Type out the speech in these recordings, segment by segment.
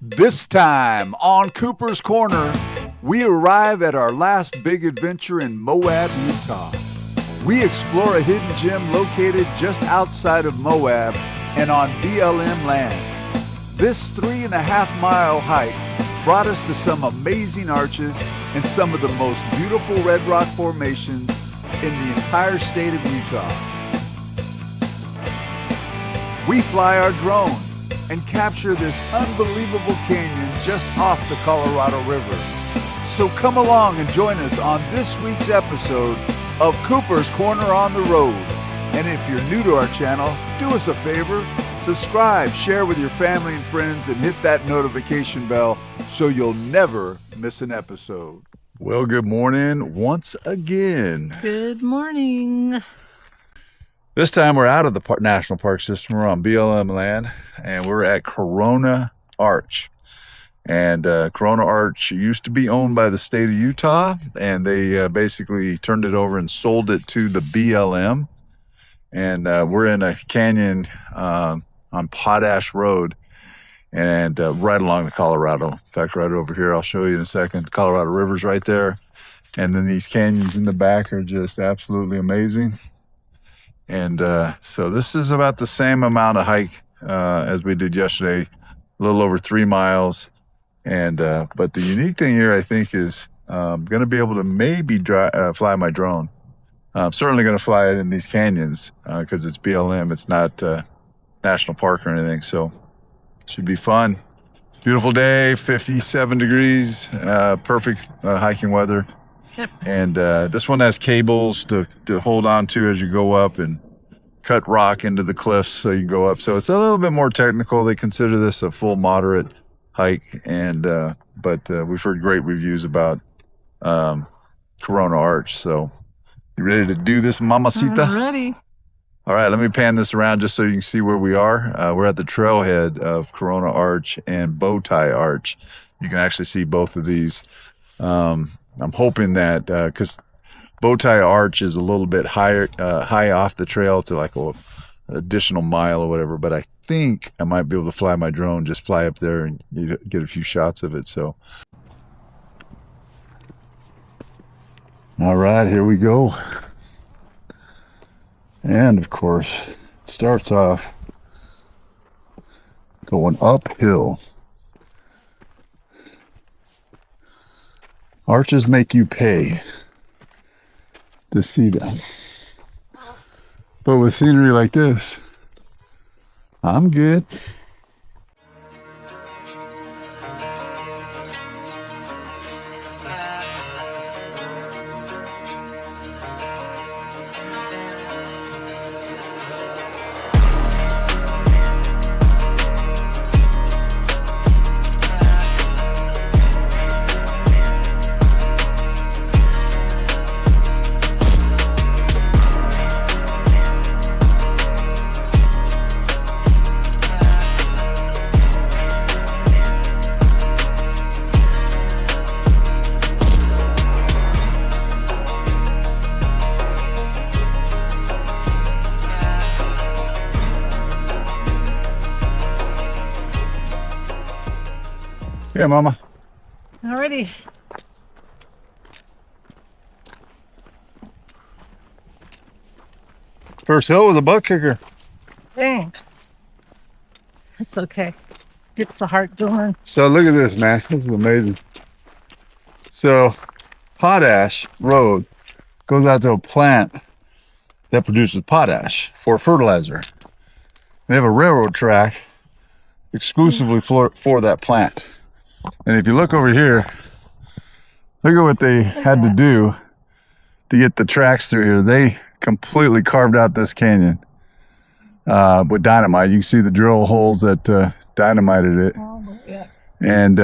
This time on Cooper's Corner, we arrive at our last big adventure in Moab, Utah. We explore a hidden gem located just outside of Moab and on BLM land. This 3.5-mile hike brought us to some amazing arches and some of the most beautiful red rock formations in the entire state of Utah. We fly our drone and capture this unbelievable canyon just off the Colorado River. So come along and join us on this week's episode of Cooper's Corner on the Road. And if you're new to our channel, do us a favor, subscribe, share with your family and friends, and hit that notification bell so you'll never miss an episode. Well, good morning once again. Good morning. This time we're out of the national park system. We're on BLM land, and we're at Corona Arch. And Corona Arch used to be owned by the state of Utah, and they basically turned it over and sold it to the BLM. And we're in a canyon on Potash Road, and right along the Colorado. In fact, right over here, I'll show you in a second. The Colorado River's right there. And then these canyons in the back are just absolutely amazing. And so this is about the same amount of hike as we did yesterday, a little over 3 miles. And but the unique thing here, I think, is I'm going to be able to maybe fly my drone. I'm certainly going to fly it in these canyons because it's BLM. It's not national park or anything. So it should be fun. Beautiful day, 57 degrees, perfect hiking weather. Yep. And this one has cables to hold on to as you go up and cut rock into the cliffs so you go up. So it's a little bit more technical. They consider this a full moderate hike, and but we've heard great reviews about Corona Arch. So you ready to do this, mamacita? I'm ready. All right, let me pan this around just so you can see where we are. We're at the trailhead of Corona Arch and Bowtie Arch. You can actually see both of these. I'm hoping that because Bowtie Arch is a little bit higher, high off the trail to like an additional mile or whatever, but I think I might be able to fly my drone, just fly up there and you get a few shots of it. So, all right, here we go. And of course, it starts off going uphill. Arches make you pay to see them. But with scenery like this, I'm good. Yeah, mama. Alrighty. First hill was a butt kicker. Dang. It's okay. Gets the heart going. So look at this, man. This is amazing. So Potash Road goes out to a plant that produces potash for fertilizer. They have a railroad track exclusively for that plant. And if you look over here, look at what they had to do to get the tracks through here. They completely carved out this canyon with dynamite. You can see the drill holes that dynamited it. Oh, yeah. And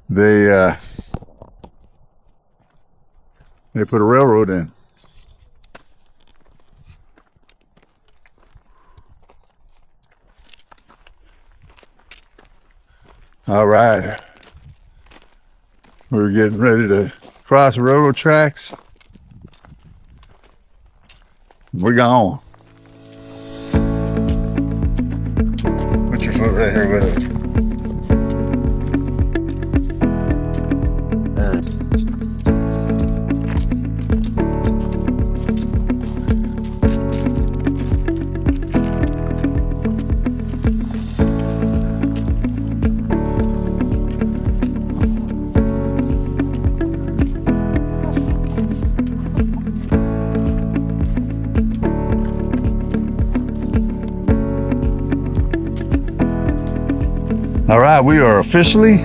they put a railroad in. All right, we're getting ready to cross the railroad tracks. We're gone. Put your foot right here with it. All right, we are officially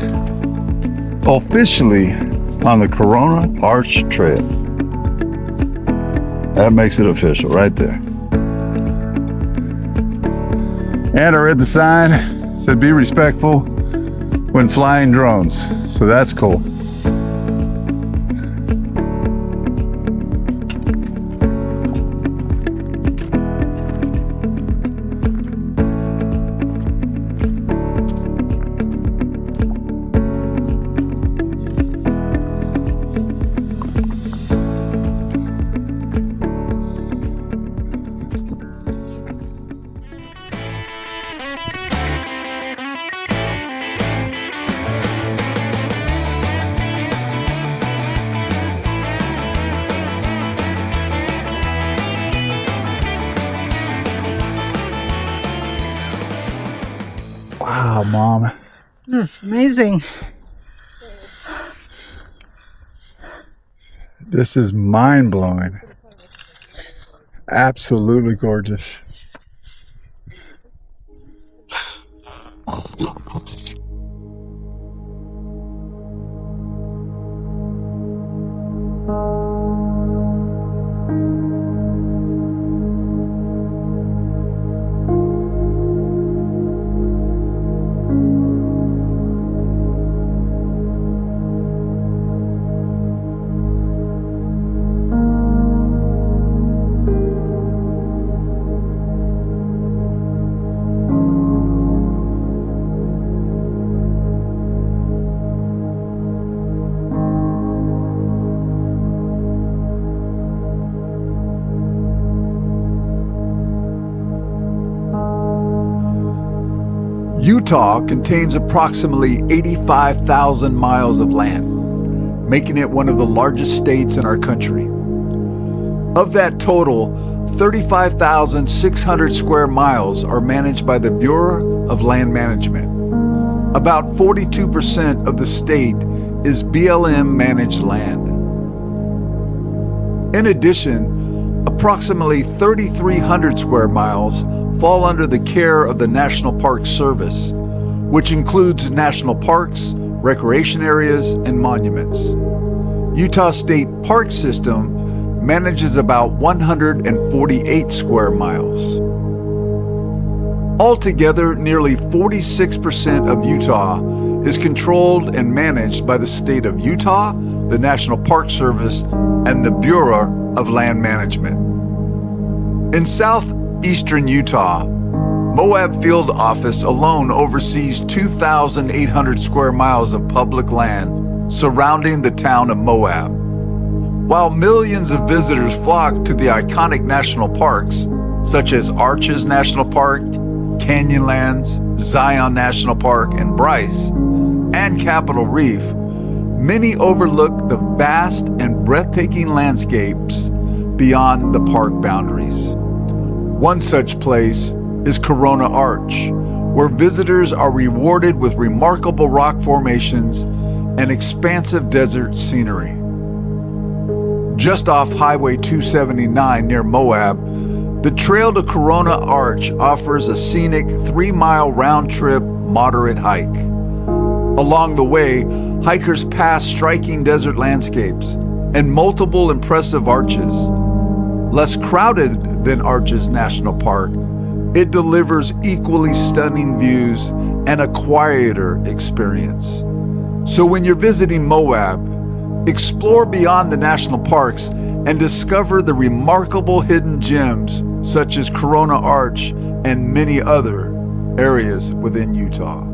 on the Corona Arch Trail. That makes it official right there. And I read the sign, said be respectful when flying drones. So that's cool. Wow, Mom. This is amazing. This is mind-blowing. Absolutely gorgeous. Utah contains approximately 85,000 miles of land, making it one of the largest states in our country. Of that total, 35,600 square miles are managed by the Bureau of Land Management. About 42% of the state is BLM managed land. In addition, approximately 3,300 square miles fall under the care of the National Park Service, which includes national parks, recreation areas, and monuments. Utah State Park System manages about 148 square miles. Altogether, nearly 46% of Utah is controlled and managed by the state of Utah, the National Park Service, and the Bureau of Land Management. In southeastern Utah, Moab Field Office alone oversees 2,800 square miles of public land surrounding the town of Moab. While millions of visitors flock to the iconic national parks, such as Arches National Park, Canyonlands, Zion National Park, and Bryce, and Capitol Reef, many overlook the vast and breathtaking landscapes beyond the park boundaries. One such place is Corona Arch, where visitors are rewarded with remarkable rock formations and expansive desert scenery. Just off Highway 279 near Moab, the trail to Corona Arch offers a scenic 3-mile round-trip moderate hike. Along the way, hikers pass striking desert landscapes and multiple impressive arches. Less crowded than Arches National Park, it delivers equally stunning views and a quieter experience. So when you're visiting Moab, explore beyond the national parks and discover the remarkable hidden gems such as Corona Arch and many other areas within Utah.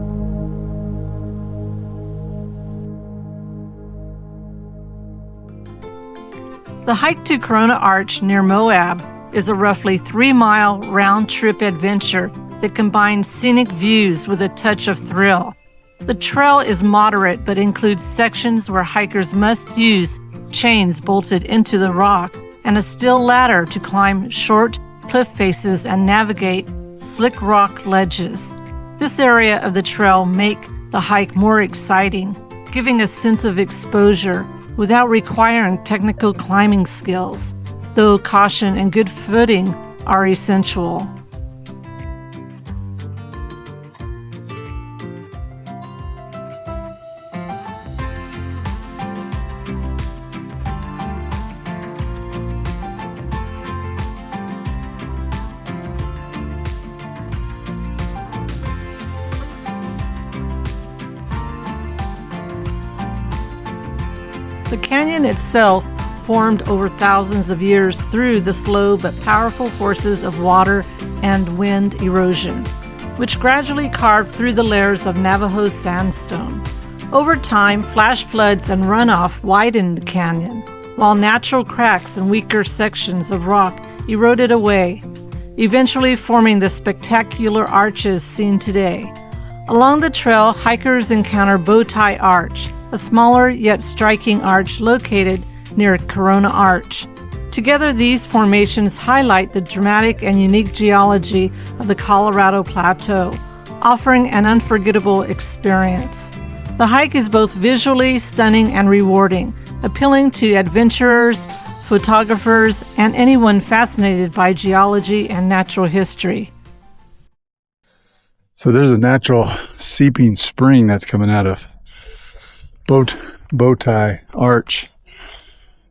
The hike to Corona Arch near Moab is a roughly 3-mile round-trip adventure that combines scenic views with a touch of thrill. The trail is moderate but includes sections where hikers must use chains bolted into the rock and a steel ladder to climb short cliff faces and navigate slick rock ledges. This area of the trail makes the hike more exciting, giving a sense of exposure without requiring technical climbing skills, though caution and good footing are essential. The canyon itself formed over thousands of years through the slow but powerful forces of water and wind erosion, which gradually carved through the layers of Navajo sandstone. Over time, flash floods and runoff widened the canyon, while natural cracks and weaker sections of rock eroded away, eventually forming the spectacular arches seen today. Along the trail, hikers encounter Bowtie Arch, a smaller yet striking arch located near Corona Arch. Together, these formations highlight the dramatic and unique geology of the Colorado Plateau, offering an unforgettable experience. The hike is both visually stunning and rewarding, appealing to adventurers, photographers, and anyone fascinated by geology and natural history. So there's a natural seeping spring that's coming out of Bowtie Arch,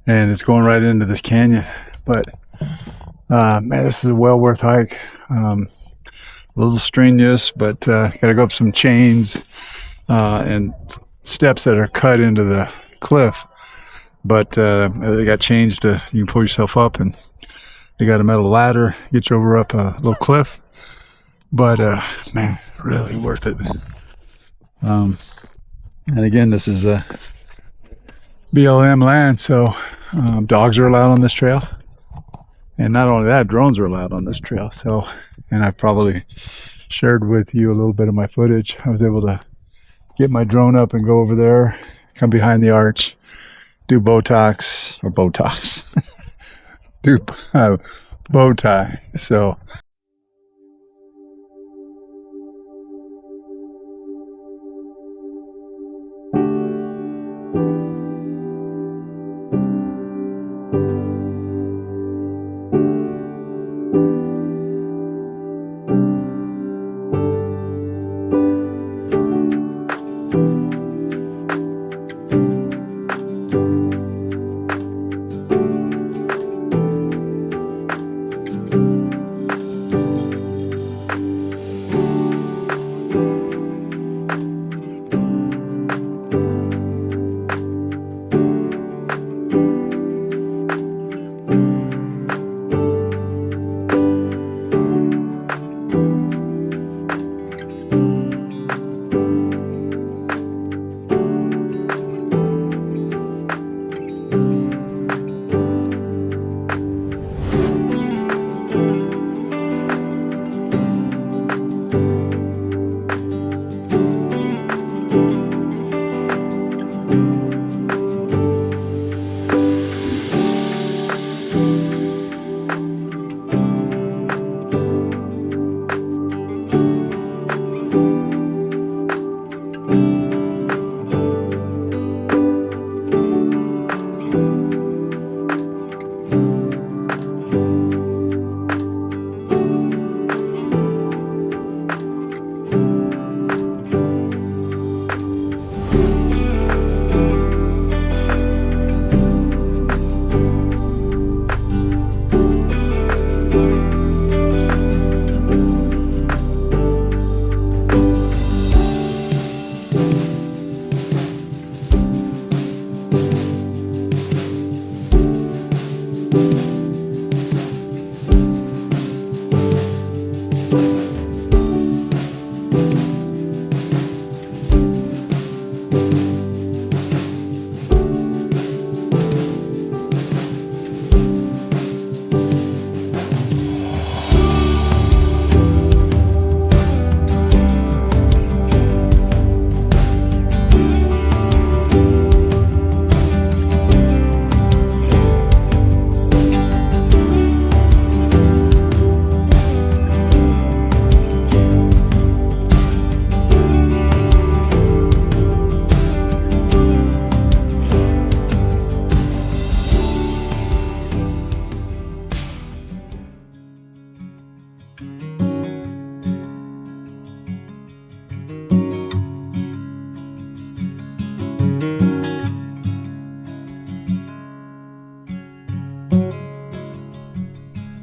and it's going right into this canyon. But man, this is a well worth hike. A little strenuous, but gotta go up some chains and steps that are cut into the cliff. But they got chains to you can pull yourself up, and they got a metal ladder get you over up a little cliff. But man, really worth it. And again, this is BLM land, so dogs are allowed on this trail, and not only that, drones are allowed on this trail. So, and I probably shared with you a little bit of my footage. I was able to get my drone up and go over there, come behind the arch, do Botox, do bow tie. So.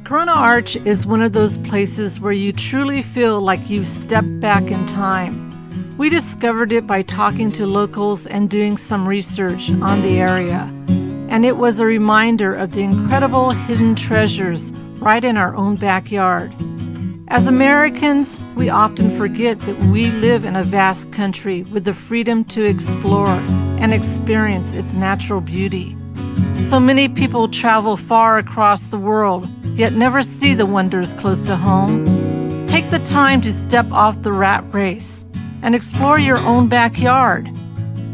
Corona Arch is one of those places where you truly feel like you've stepped back in time. We discovered it by talking to locals and doing some research on the area. And it was a reminder of the incredible hidden treasures right in our own backyard. As Americans, we often forget that we live in a vast country with the freedom to explore and experience its natural beauty. So many people travel far across the world, yet never see the wonders close to home. Take the time to step off the rat race and explore your own backyard.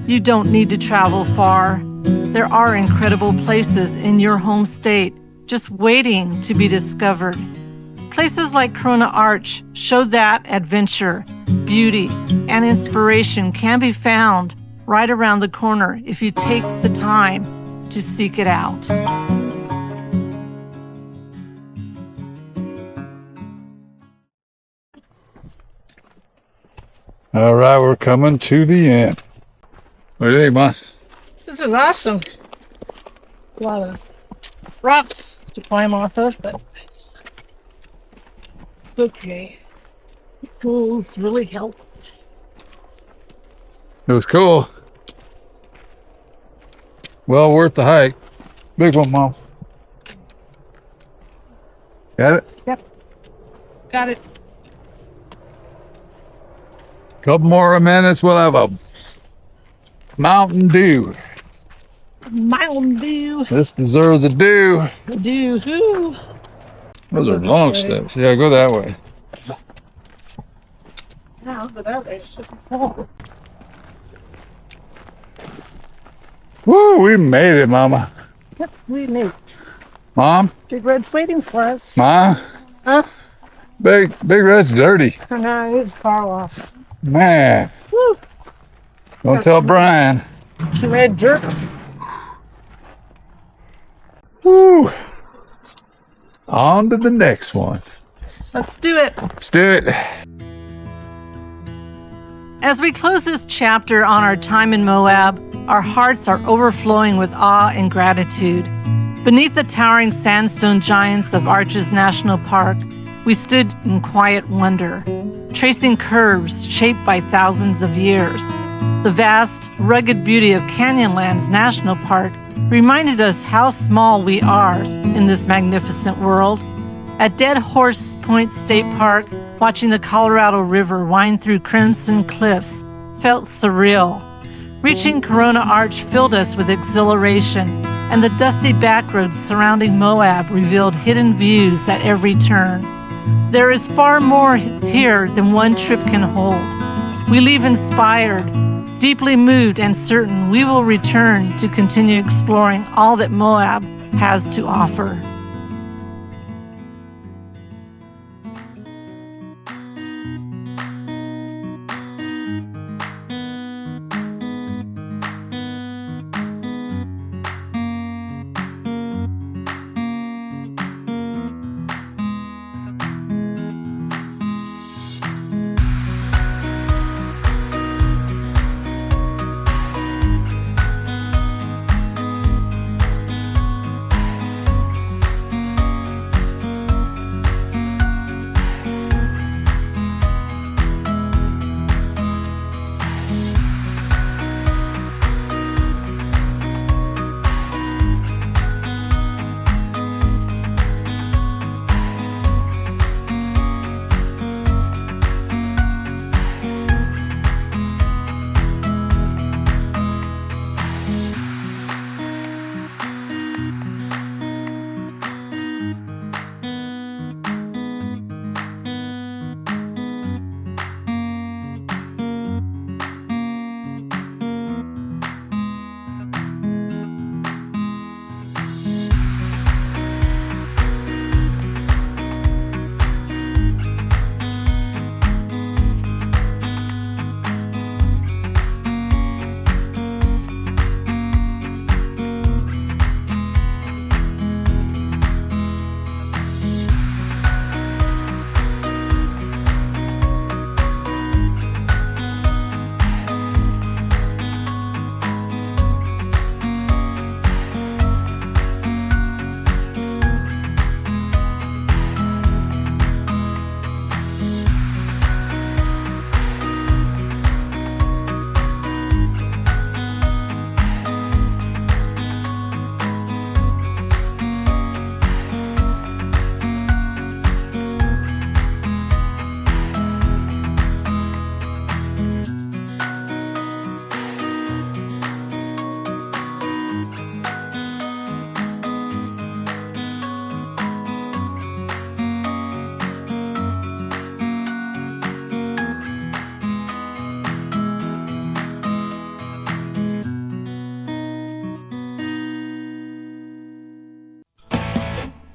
You don't need to travel far. There are incredible places in your home state just waiting to be discovered. Places like Corona Arch show that adventure, beauty, and inspiration can be found right around the corner if you take the time to seek it out. All right, we're coming to the end. What do you think, Mom? This is awesome. A lot of rocks to climb off of, but it's okay. The tools really help. It was cool. Well worth the hike. Big one, Mom. Got it? Yep. Got it. Couple more minutes, we'll have a Mountain Dew. Mountain Dew. This deserves a dew. Do who? Those are long steps. Yeah, go that way. Now, but that way should be cold. Woo, we made it, Mama. Yep, we made it. Mom? Big Red's waiting for us. Mom? Huh? Big Red's dirty. No, it's far off. Man. Woo! Don't tell Brian. Some red dirt. Woo. On to the next one. Let's do it. Let's do it. As we close this chapter on our time in Moab, our hearts are overflowing with awe and gratitude. Beneath the towering sandstone giants of Arches National Park, we stood in quiet wonder, tracing curves shaped by thousands of years. The vast, rugged beauty of Canyonlands National Park reminded us how small we are in this magnificent world. At Dead Horse Point State Park, watching the Colorado River wind through crimson cliffs felt surreal. Reaching Corona Arch filled us with exhilaration, and the dusty backroads surrounding Moab revealed hidden views at every turn. There is far more here than one trip can hold. We leave inspired, deeply moved, and certain we will return to continue exploring all that Moab has to offer.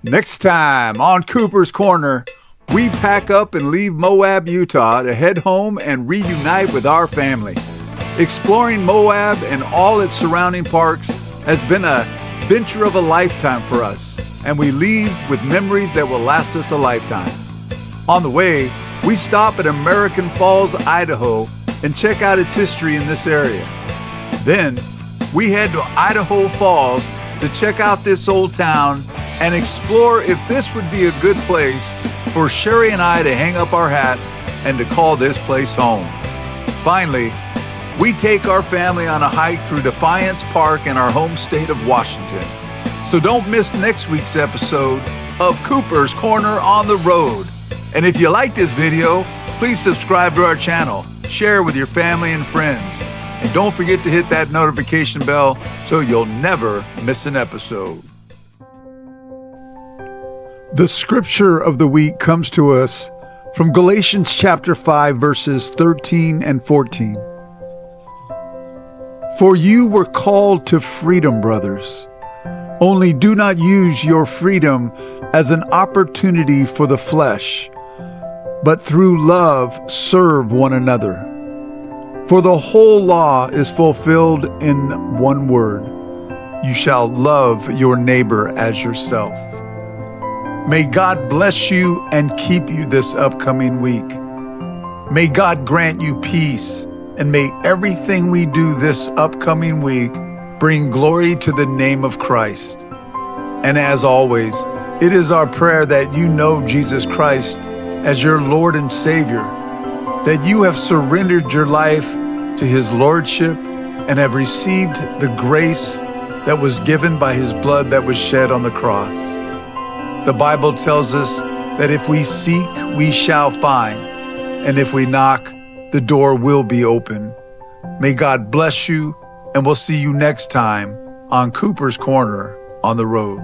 Next time on Cooper's Corner, we pack up and leave Moab, Utah to head home and reunite with our family. Exploring Moab and all its surrounding parks has been a venture of a lifetime for us, and we leave with memories that will last us a lifetime. On the way, we stop at American Falls, Idaho, and check out its history in this area. Then, we head to Idaho Falls to check out this old town and explore if this would be a good place for Sherry and I to hang up our hats and to call this place home. Finally, we take our family on a hike through Defiance Park in our home state of Washington. So don't miss next week's episode of Cooper's Corner on the Road. And if you like this video, please subscribe to our channel, share with your family and friends, and don't forget to hit that notification bell so you'll never miss an episode. The scripture of the week comes to us from Galatians chapter 5, verses 13 and 14. For you were called to freedom, brothers. Only do not use your freedom as an opportunity for the flesh, but through love serve one another. For the whole law is fulfilled in one word: you shall love your neighbor as yourself. May God bless you and keep you this upcoming week. May God grant you peace, and may everything we do this upcoming week bring glory to the name of Christ. And as always, it is our prayer that you know Jesus Christ as your Lord and Savior, that you have surrendered your life to His Lordship and have received the grace that was given by His blood that was shed on the cross. The Bible tells us that if we seek, we shall find, and if we knock, the door will be open. May God bless you, and we'll see you next time on Cooper's Corner on the Road.